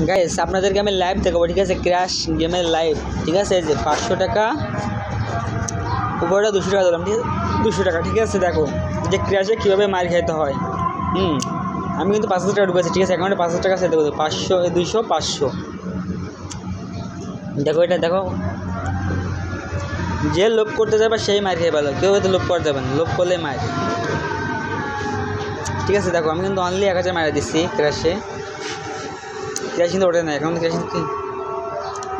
Guys আপনাদেরকে আমি live দেখাবো, ঠিক আছে? ক্র্যাশ গেমের লাইভ, ঠিক আছে? এই যে 500 টাকা, উপরটা 200 টাকা দিলাম, ঠিক আছে? 200 টাকা, ঠিক আছে? দেখো যে ক্র্যাশে কীভাবে মার খাইতে হয়। আমি কিন্তু 5,000 টাকা ঢুকেছি, ঠিক আছে? অ্যাকাউন্টে 5,000 টাকা সেটা করতে 500 200 500। দেখো এটা দেখো, যে লোভ করতে যাবে সেই মার খেয়ে পেলো, কেউ হয়তো লোভ করা যাবে না, লোভ করলে মার, ঠিক আছে? দেখো আমি কিন্তু অনলি 1000 মারা দিচ্ছি ক্র্যাশে, ক্র্যাশ কিন্তু ওঠে নাই এখন, ক্র্যাশ কি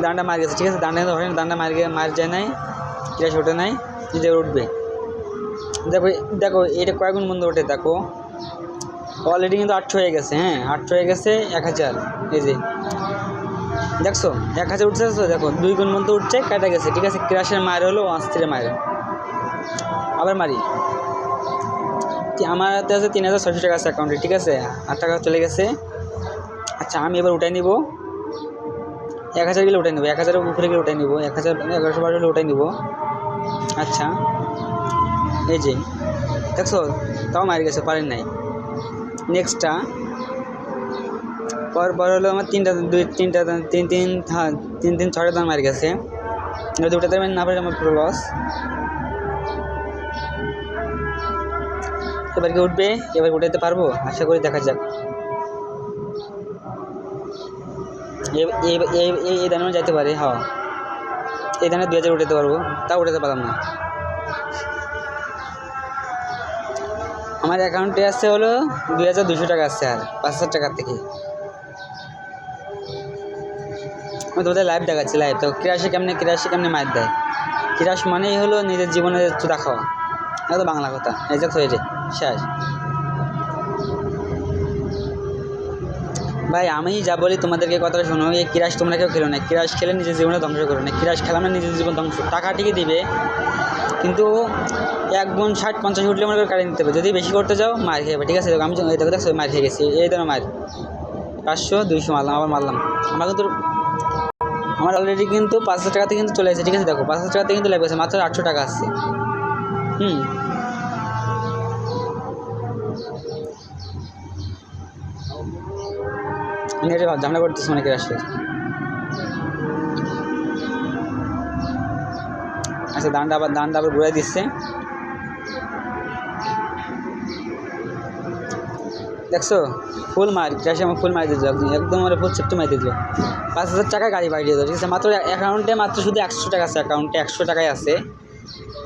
দান্ডা মার গেছে, ঠিক আছে? দান্ডা কিন্তু ওঠে না, দান্ডা মার যায় নাই, ক্র্যাশ ওঠে নাই, যদি উঠবে। দেখো দেখো এটা কয়েকগুণ বন্ধু ওঠে, দেখো অলরেডি কিন্তু 800 হয়ে গেছে। হ্যাঁ 800 হয়ে গেছে, 1000, এই যে দেখছো 1000 উঠছে তো, দেখো 2 গুণ বন্ধু উঠছে, কাটা গেছে, ঠিক আছে? ক্র্যাশের মার হলো অস্থিরের মার। আবার মারি, আমার হাতে আছে 3600 টাকা আছে অ্যাকাউন্টে, ঠিক আছে? 8 টাকা চলে গেছে। আচ্ছা আমি এবার উঠাই নিব 1000 গেলে উঠাই নেবো, 1000 উপরে গেলে উঠাই নিব, 1000 1112 হলে উঠাই নিব। আচ্ছা এই যে দেখছো, তাও মারি গেছে, পারেন নাই। নেক্সটটা পর হলো আমার 3টা 6টা দাম মারি গেছে, এবার 2টা দাম না পারে আমার পুরো লস। এবার কি উঠবে? এবার উঠাইতে পারবো আশা করি, দেখা যাক। এই দামে যাইতে পারে, হ্যাঁ এই দামে 2000 উঠাতে পারবো, তাও উঠাতে পারলাম না। আমার অ্যাকাউন্টে আছে হলো 2200 টাকা আছে, আর 5000 টাকার থেকে আমি তোমাদের লাইভ দেখাচ্ছি। লাইভ তো ক্র্যাশে কেমনে মার দেয়। ক্র্যাশ মানেই হলো নিজের জীবনে চুদা খাওয়া, এটা বাংলা কথা। এই দেখো এই যে শেষ। ভাই আমি যা বলি তোমাদেরকে কথাটা শোনো, এই ক্র্যাশ তোমরা কেউ খেলো না, ক্র্যাশ খেলে নিজের জীবনে ধ্বংস করো না, ক্র্যাশ খেলা মানে নিজের জীবন ধ্বংস। টাকা ঠিকই দিবে, কিন্তু 1 গুণ 60 50 উঠলে মনে করে কাটিয়ে নিতে হবে। যদি বেশি করতে যাও মার খেয়ে যাবে, ঠিক আছে? আমি দেখো মার খেয়ে গেছি, এই ধরো মার 500 200 মারলাম, আবার মারলাম। আমার অলরেডি কিন্তু 5000 টাকাতে কিন্তু চলে আসে, ঠিক আছে? দেখো 5000 টাকাতে কিন্তু লেগে গেছে, মাত্র 800 টাকা আসছে। আমি এটা ঝামেলা করতেছি মানে ক্র্যাশের। আচ্ছা দানটা আবার ঘুরাই দিচ্ছে, দেখছো? ফুল মার ক্র্যাশে আমার ফুল মারি দিল, একদম আমার ফুল সেফটি মারি দিল। 5000 টাকা গাড়ি বাড়ি দিল, ঠিক আছে? মাত্র অ্যাকাউন্টে মাত্র শুধু 100 টাকা আছে, অ্যাকাউন্টে 100 টাকায় আছে।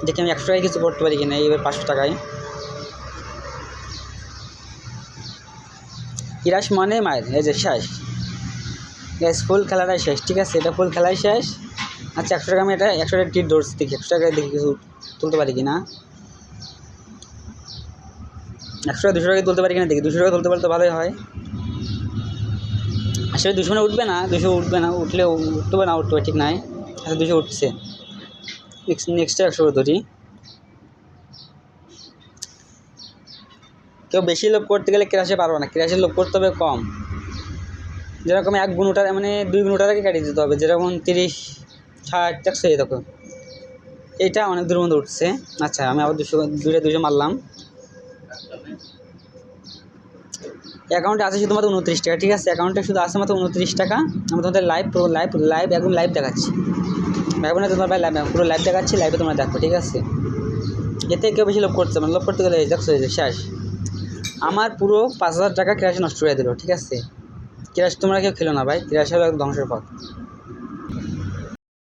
দেখি আমি 100 টাকায় কিছু করতে পারি কিনা। এবার 500 টাকায় ক্র্যাশ মানে মায়ের, এই যে শেষ গ্যাস, ফুল খেলাটাই শেষ, ঠিক আছে? এটা ফুল খেলাই শেষ। আচ্ছা 100 টাকা আমি এটা 100 টাকা টিট ধরছি, দেখি 100 টাকায় দেখি কিছু তুলতে পারি কিনা। 100 টাকা 200 টাকায় তুলতে পারি কিনা দেখি, 200 টাকা তুলতে পারলে তো ভালোই হয়। আসলে 200 মানে উঠবে না, 200 উঠবে না, উঠতে হবে ঠিক নাই। আচ্ছা 200 উঠছে, নেক্সটে 100 ধরি। কেউ বেশি লোভ করতে গেলে ক্র্যাশে পারবো না, ক্র্যাশে লোভ করতে হবে কম। যেরকম 1 গুণ ওঠার মানে 2 গুণ ওঠার আগে কাটিয়ে দিতে হবে, যেরকম 30 60 100। এই দেখো এইটা অনেক দূর মধ্যে উঠছে। আচ্ছা আমি আবার 200 মারলাম। অ্যাকাউন্টে আছে শুধুমাত্র 29 টাকা, ঠিক আছে? অ্যাকাউন্টে শুধু আছে মাত্র 29 টাকা। আমি তোমাদের লাইভ একদম লাইভ দেখাচ্ছি, ভাবো না তোমার ভাই পুরো লাইভ দেখাচ্ছি, লাইভে তোমরা দেখো, ঠিক আছে? এতে কেউ বেশি লোভ করতে হবে, লোভ করতে গেলে দেখছো শেষ। আমার পুরো 5000 টাকা ক্র্যাশে নষ্ট হয়ে দিল, ঠিক আছে? ক্র্যাশ তোমরা কেউ খেলো না ভাই, ক্র্যাশ হলো এক ধ্বংসের পথ।